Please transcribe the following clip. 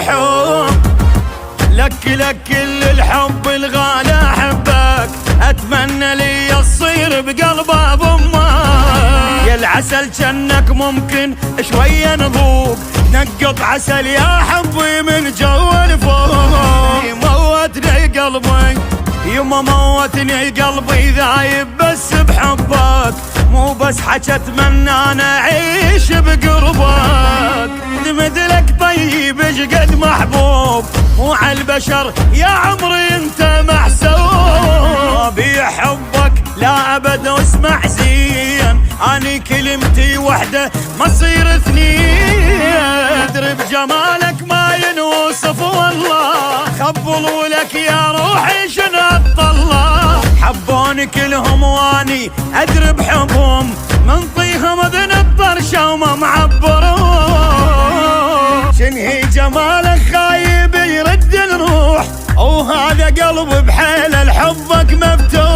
الحب لك كل الحب الغالي احبك، اتمنى لي تصير بقلب ابو امك. يا العسل جنك ممكن شويه نذوق، نقط عسل يا حبي من جو الفوق. موتني قلبي يما موتني قلبي ذايب بس بحبك، مو بس حكى اتمنى انا اعيش بقربك. مثلك طيب شقد محبوب مو عالبشر يا عمري انت محسوب. بحبك لا ابد اسمع زين، اني كلمتي وحده ما تصير اثنين. ادري بجمالك ما ينوصف والله، خبلوا لك يا روحي شنو اطلع. حبوني كلهم واني ادري بحبهم، من طيهم ذنب طرشه وما معبرون. شنهي جمالك خايب يرد الروح، وهذا قلب بحيل لحبك مفتوح.